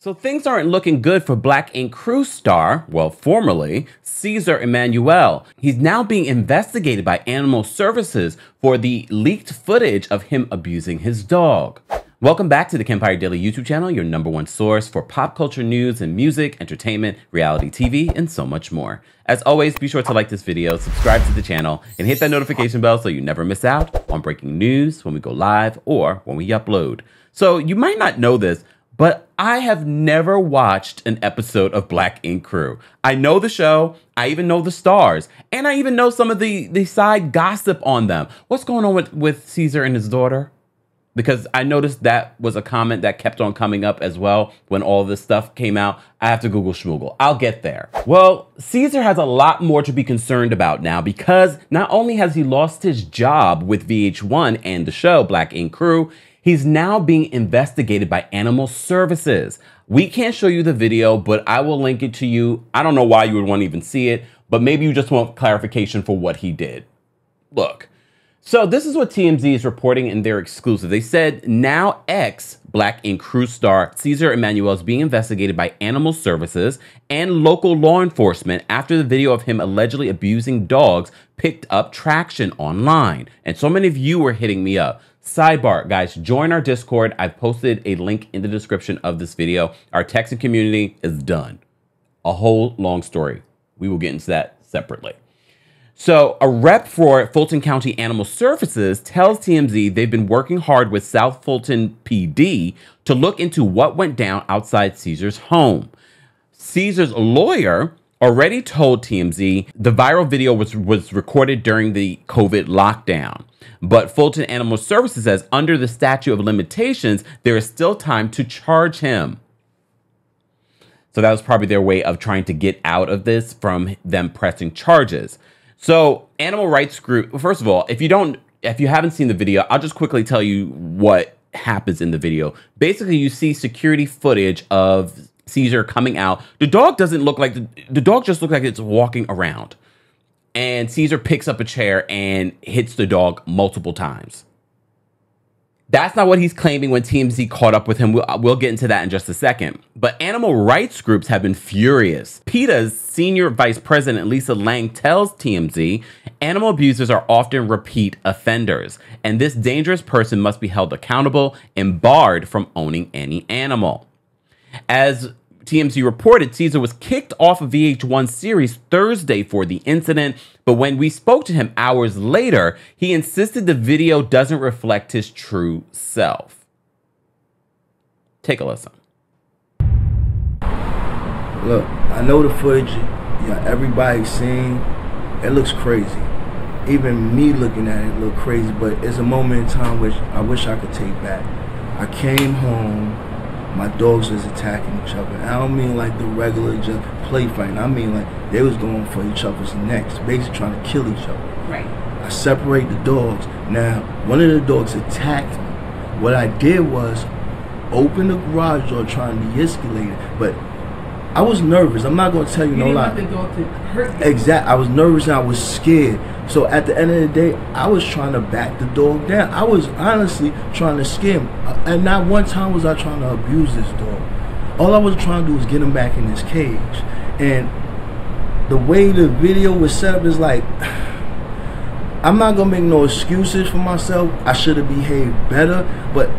So things aren't looking good for Black Ink Crew star, well, formerly, Cesar Emanuel. He's now being investigated by Animal Services for the leaked footage of him abusing his dog. Welcome back to the Kempire Daily YouTube channel, your #1 source for pop culture news and music, entertainment, reality TV, and so much more. As always, be sure to like this video, subscribe to the channel, and hit that notification bell so you never miss out on breaking news when we go live or when we upload. So you might not know this, but I have never watched an episode of Black Ink Crew. I know the show, I even know the stars, and I even know some of the side gossip on them. What's going on with Cesar and his daughter? Because I noticed that was a comment that kept on coming up as well when all this stuff came out. I have to Google schmoogle. I'll get there. Well, Cesar has a lot more to be concerned about now because not only has he lost his job with VH1 and the show Black Ink Crew, he's now being investigated by Animal Services. We can't show you the video, but I will link it to you. I don't know why you would want to even see it, but maybe you just want clarification for what he did. Look, so this is what TMZ is reporting in their exclusive. They said now ex-Black Ink Crew star Cesar Emanuel is being investigated by Animal Services and local law enforcement after the video of him allegedly abusing dogs picked up traction online. And so many of you were hitting me up. Sidebar, guys, join our Discord. I've posted a link in the description of this video. Our texting community is done. A whole long story. We will get into that separately. So a rep for Fulton County Animal Services tells TMZ they've been working hard with South Fulton PD to look into what went down outside Cesar's home. Cesar's lawyer already told TMZ the viral video was recorded during the COVID lockdown. But Fulton Animal Services says under the statute of limitations, there is still time to charge him. So that was probably their way of trying to get out of this from them pressing charges. So animal rights group, first of all, if you haven't seen the video, I'll just quickly tell you what happens in the video. Basically, you see security footage of Cesar coming out. The dog doesn't look like, the dog just looks like it's walking around. And Cesar picks up a chair and hits the dog multiple times. That's not what he's claiming when TMZ caught up with him. We'll get into that in just a second. But animal rights groups have been furious. PETA's senior vice president, Lisa Lang, tells TMZ animal abusers are often repeat offenders, and this dangerous person must be held accountable and barred from owning any animal. As TMZ reported, Cesar was kicked off a VH1 series Thursday for the incident, but when we spoke to him hours later, he insisted the video doesn't reflect his true self. Take a listen. Look, I know the footage, everybody's seen, it looks crazy. Even me looking at it look crazy, but it's a moment in time which I wish I could take back. I came home, my dogs was attacking each other. I don't mean like the regular just play fighting. I mean like they was going for each other's necks, basically trying to kill each other. Right. I separate the dogs. Now, one of the dogs attacked me. What I did was open the garage door trying to de-escalate it, but I was nervous. I'm not going to tell you no lie. You didn't want the dog to hurt you. Exactly. I was nervous and I was scared. So at the end of the day, I was trying to back the dog down. I was honestly trying to scare him. And not one time was I trying to abuse this dog. All I was trying to do was get him back in his cage. And the way the video was set up is like, I'm not going to make no excuses for myself. I should have behaved better. But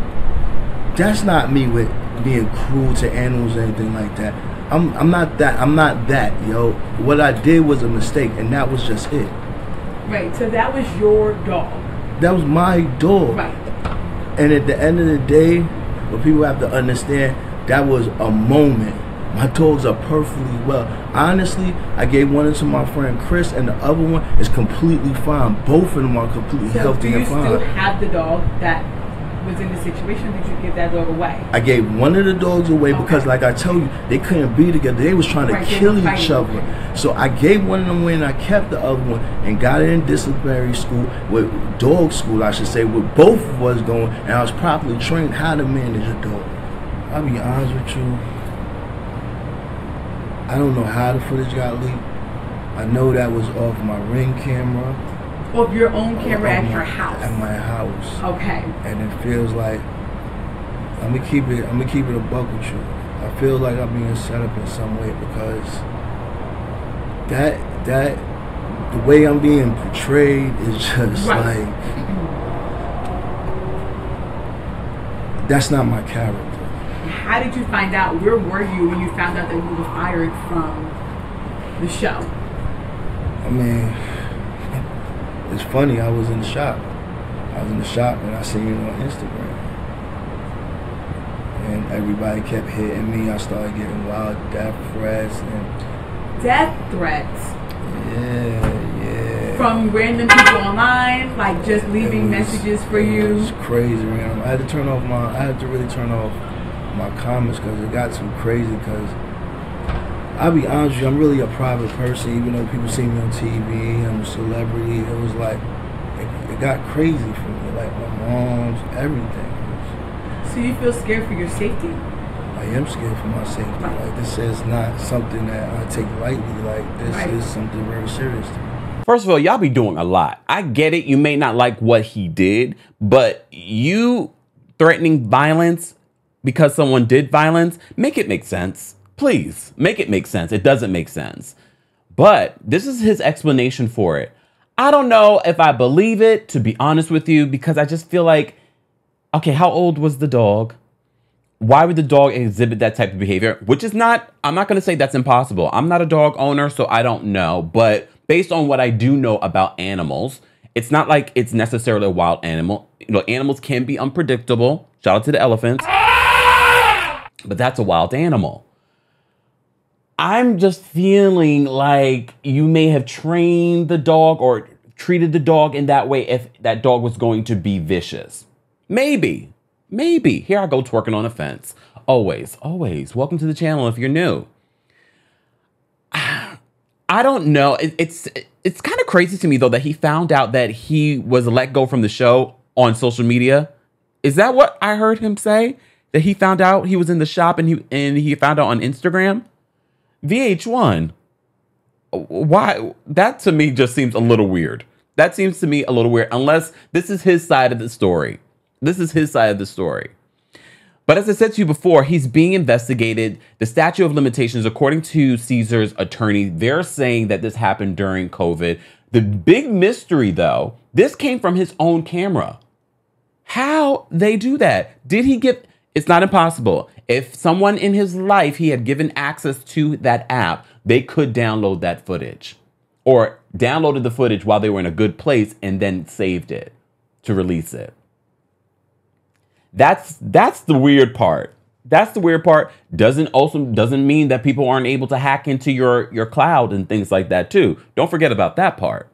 that's not me with being cruel to animals or anything like that. I'm not that, yo. What I did was a mistake, and that was just it. Right, so that was your dog. That was my dog. Right. And at the end of the day, what people have to understand, that was a moment. My dogs are perfectly well. Honestly, I gave one to my friend Chris, and the other one is completely fine. Both of them are completely healthy and fine. Do you still have the dog that was in the situation? Did you give that dog away? I gave one of the dogs away because, like I tell you, they couldn't be together. They was trying to kill each other. So I gave one of them away and I kept the other one and got it in disciplinary school, with dog school, I should say, with both of us going, and I was properly trained how to manage a dog. I'll be honest with you, I don't know how the footage got leaked. I know that was off my Ring camera. Of your own camera at your house? At my house. Okay. And it feels like, I'm gonna keep it a buck with you. I feel like I'm being set up in some way because that the way I'm being portrayed is just like, that's not my character. How did you find out? Where were you when you found out that you were fired from the show? I mean, it's funny. I was in the shop. And I seen you on Instagram. And everybody kept hitting me. I started getting wild death threats. Death threats? Yeah. From random people online, like just leaving messages for you? It was crazy, man. I had to really turn off my comments because it got too crazy. Because I'll be honest with you, I'm really a private person. Even though people see me on TV, I'm a celebrity. It was like, it got crazy for me. Like my mom's, everything. So you feel scared for your safety? I am scared for my safety. Like, this is not something that I take lightly. Like, this is something very serious to me. First of all, y'all be doing a lot. I get it. You may not like what he did, but you threatening violence because someone did violence, make it make sense. Please, make it make sense. It doesn't make sense. But this is his explanation for it. I don't know if I believe it, to be honest with you, because I just feel like, okay, how old was the dog? Why would the dog exhibit that type of behavior? Which is not, I'm not going to say that's impossible. I'm not a dog owner, so I don't know. But based on what I do know about animals, it's not like it's necessarily a wild animal. You know, animals can be unpredictable. Shout out to the elephants. But that's a wild animal. I'm just feeling like you may have trained the dog or treated the dog in that way if that dog was going to be vicious. Maybe. Here I go twerking on a fence. Always. Welcome to the channel if you're new. I don't know. It's kind of crazy to me, though, that he found out that he was let go from the show on social media. Is that what I heard him say? That he found out he was in the shop and he found out on Instagram? VH1. Why? That to me just seems a little weird. That seems to me a little weird, unless this is his side of the story. But as I said to you before, he's being investigated. The statute of limitations, according to Caesar's attorney, they're saying that this happened during COVID. The big mystery, though, this came from his own camera. How they do that? Did he give... It's not impossible. If someone in his life, he had given access to that app, they could download that footage. Or downloaded the footage while they were in a good place and then saved it to release it. That's the weird part. Doesn't mean that people aren't able to hack into your cloud and things like that too. Don't forget about that part.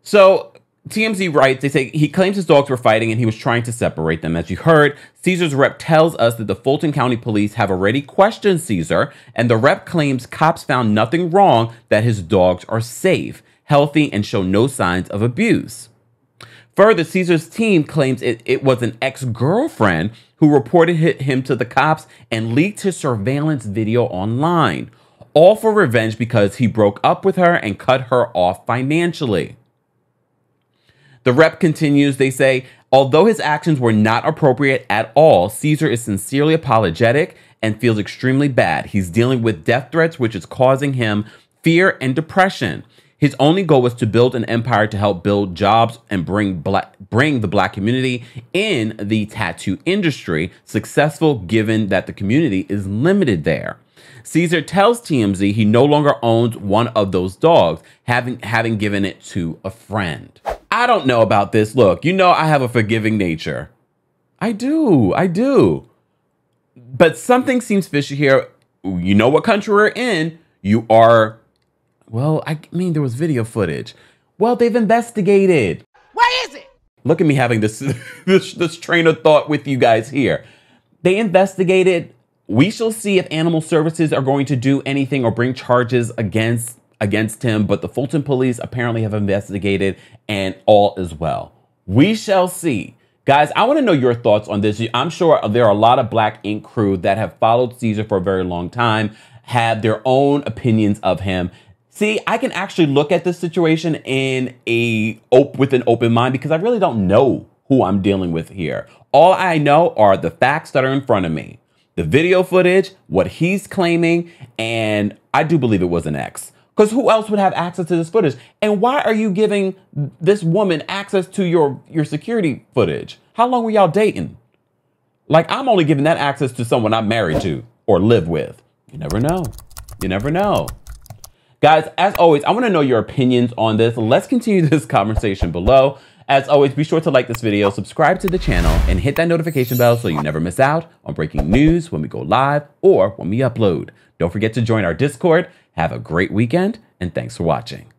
So TMZ writes, they say he claims his dogs were fighting and he was trying to separate them. As you heard, Caesar's rep tells us that the Fulton County Police have already questioned Caesar, and the rep claims cops found nothing wrong, that his dogs are safe, healthy, and show no signs of abuse. Further, Caesar's team claims it was an ex-girlfriend who reported him to the cops and leaked his surveillance video online, all for revenge because he broke up with her and cut her off financially. The rep continues, they say, although his actions were not appropriate at all, Caesar is sincerely apologetic and feels extremely bad. He's dealing with death threats, which is causing him fear and depression. His only goal was to build an empire to help build jobs and bring the Black community in the tattoo industry successful, given that the community is limited there. Caesar tells TMZ he no longer owns one of those dogs, having given it to a friend. I don't know about this. Look, you know I have a forgiving nature. I do. But something seems fishy here. You know what country we're in. You are... Well, I mean, there was video footage. Well, they've investigated. What is it? Look at me having this train of thought with you guys here. They investigated. We shall see if Animal Services are going to do anything or bring charges against him. But the Fulton police apparently have investigated, and all is well. We shall see. Guys, I want to know your thoughts on this. I'm sure there are a lot of Black Ink crew that have followed Caesar for a very long time, have their own opinions of him. See, I can actually look at this situation with an open mind because I really don't know who I'm dealing with here. All I know are the facts that are in front of me. the video footage, what he's claiming, and I do believe it was an ex. Because who else would have access to this footage? And why are you giving this woman access to your security footage? How long were y'all dating? Like, I'm only giving that access to someone I'm married to or live with. You never know. You never know. Guys, as always, I want to know your opinions on this. Let's continue this conversation below. As always, be sure to like this video, subscribe to the channel, and hit that notification bell so you never miss out on breaking news when we go live or when we upload. Don't forget to join our Discord. Have a great weekend, and thanks for watching.